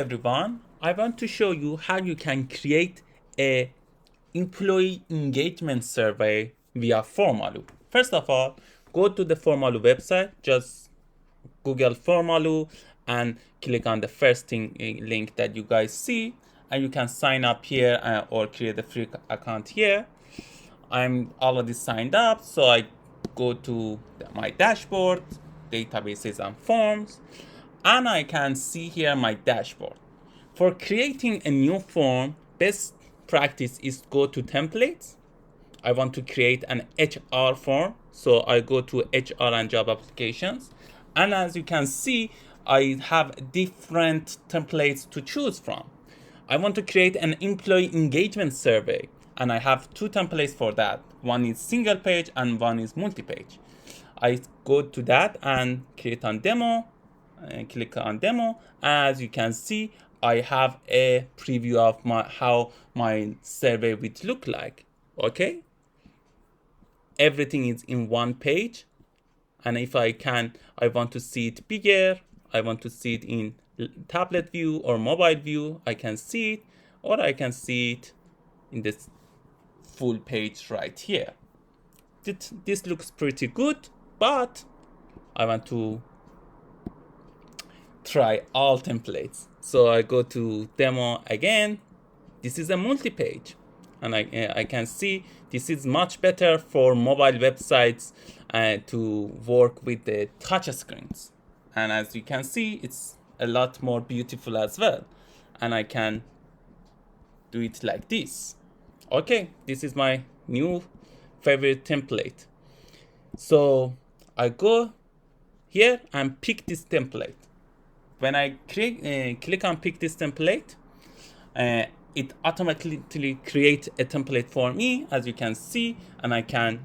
Everyone, I want to show you how you can create a employee engagement survey via Formalu. First of all, go to the Formalu website, just Google Formalu and click on the first link that you guys see, and you can sign up here or create a free account here. I'm already signed up, so I go to my dashboard, databases and forms, and I can see here my dashboard. For creating a new form, best practice is go to templates. I want to create an HR form, so I go to HR and job applications, and as you can see, I have different templates to choose from. I want to create an employee engagement survey, and I have two templates for that. One is single page and one is multi-page. I go to that and create on demo and click on demo. As you can see, I have a preview of how my survey would look like. Okay, everything is in one page, and if I want to see it bigger, I want to see it in tablet view or mobile view, I can see it, or I can see it in this full page right here. This looks pretty good, but I want to try all templates. So I go to demo again. This is a multi-page, and I can see this is much better for mobile websites to work with the touch screens. And as you can see, it's a lot more beautiful as well. And I can do it like this. Okay, this is my new favorite template. So I go here and pick this template. When I click on pick this template, it automatically creates a template for me, as you can see, and I can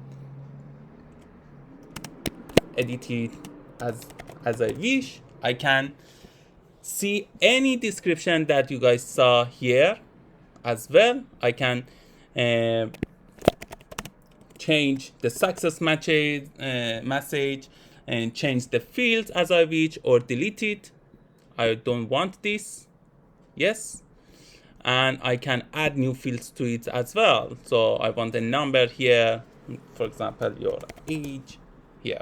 edit it as I wish. I can see any description that you guys saw here as well. I can change the success message and change the fields as I wish, or delete it. I don't want this. Yes. And I can add new fields to it as well. So I want a number here, for example, your age here.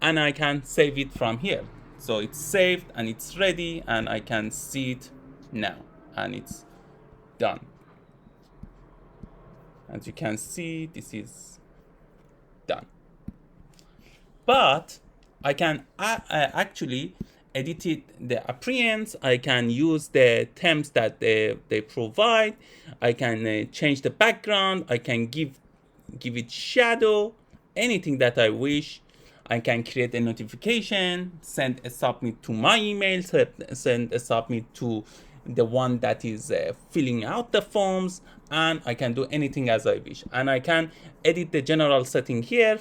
And I can save it from here. So it's saved and it's ready, and I can see it now, and it's done. As you can see, this is done. But I can actually edit it, the appearance. I can use the themes that they provide. I can change the background. I can give it shadow, anything that I wish. I can create a notification, send a submit to my email, send a submit to the one that is filling out the forms, and I can do anything as I wish. And I can edit the general setting here,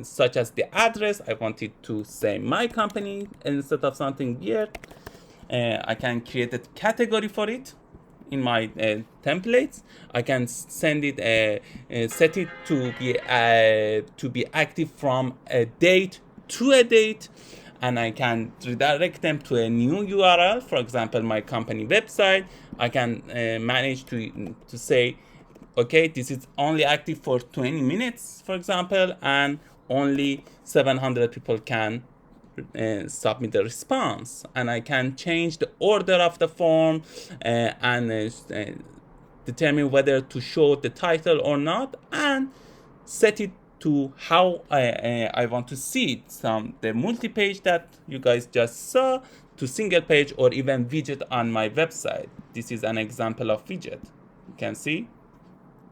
such as the address. I want it to say my company instead of something weird. I can create a category for it in my templates. I can send it, set it to be active from a date to a date, and I can redirect them to a new URL. For example, my company website. I can manage to say, okay, this is only active for 20 minutes, for example, and only 700 people can submit the response. And I can change the order of the form and determine whether to show the title or not, and set it to how I want to see it, from the multi-page that you guys just saw to single page, or even widget on my website. This is an example of widget. You can see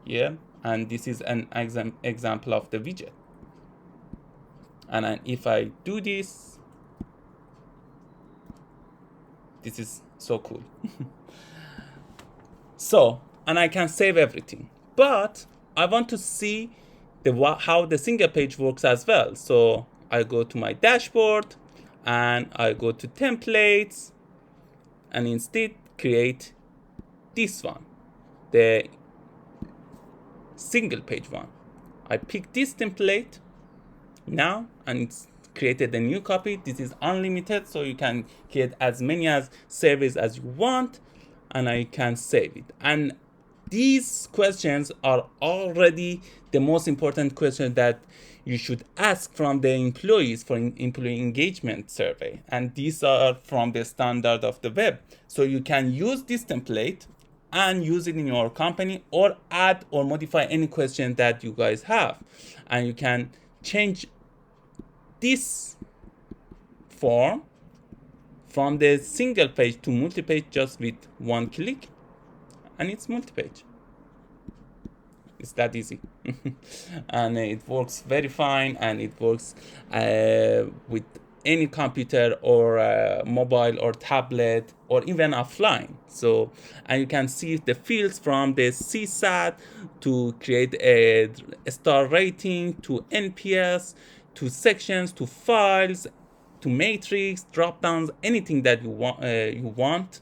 here, and this is an example of the widget. And if I do this, this is so cool. So, and I can save everything, but I want to see how the single page works as well. So I go to my dashboard and I go to templates, and instead create this one, the single page one. I pick this template now, and it's created a new copy. This is unlimited, so you can create as many as surveys as you want, and I can save it. And these questions are already the most important question that you should ask from the employees for employee engagement survey. And these are from the standard of the web. So you can use this template and use it in your company, or add or modify any question that you guys have. And you can change this form from the single page to multi-page just with one click, and it's multi-page. It's that easy. And it works very fine, and it works with any computer or mobile or tablet or even offline. So, and you can see the fields from the CSAT to create a star rating, to NPS, to sections, to files, to matrix, drop downs, anything that you want,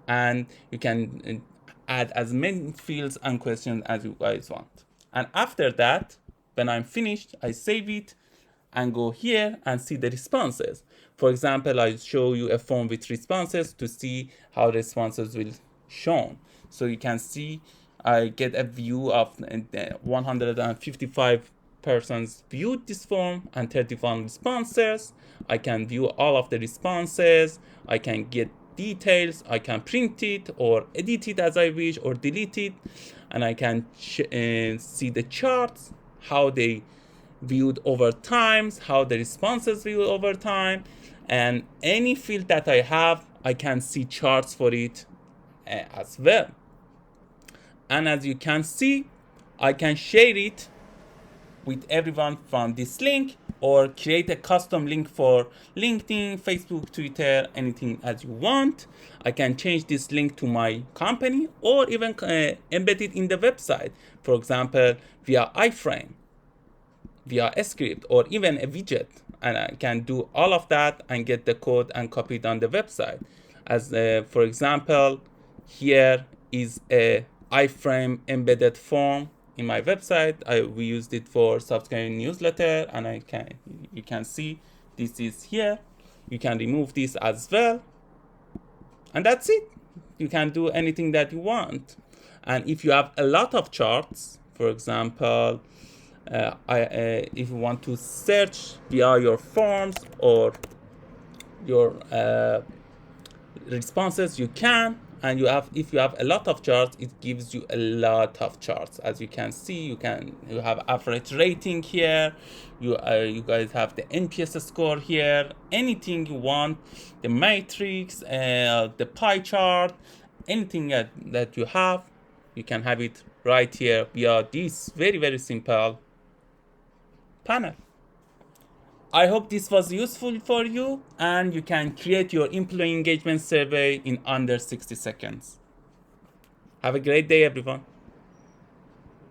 and you can add as many fields and questions as you guys want. And after that, when I'm finished, I save it and go here and see the responses. For example, I show you a form with responses to see how responses will shown. So you can see I get a view of 155 persons viewed this form and 31 responses. I can view all of the responses. I can get details. I can print it or edit it as I wish, or delete it, and I can see the charts, how they viewed over time, how the responses viewed over time, and any field that I have, I can see charts for it as well. And as you can see, I can share it with everyone from this link, or create a custom link for LinkedIn, Facebook, Twitter, anything as you want. I can change this link to my company, or even embed it in the website, for example, via iframe, via a script, or even a widget. And I can do all of that and get the code and copy it on the website. As for example, here is a iframe embedded form in my website. We used it for subscribing newsletter, and you can see this is here. You can remove this as well, and that's it. You can do anything that you want. And if you have a lot of charts, for example, if you want to search via your forms or your responses, you can. And if you have a lot of charts, it gives you a lot of charts. As you can see, you have average rating here. You guys have the NPS score here. Anything you want, the matrix, the pie chart, anything that you have, you can have it right here via this very, very simple panel. I hope this was useful for you, and you can create your employee engagement survey in under 60 seconds. Have a great day, everyone.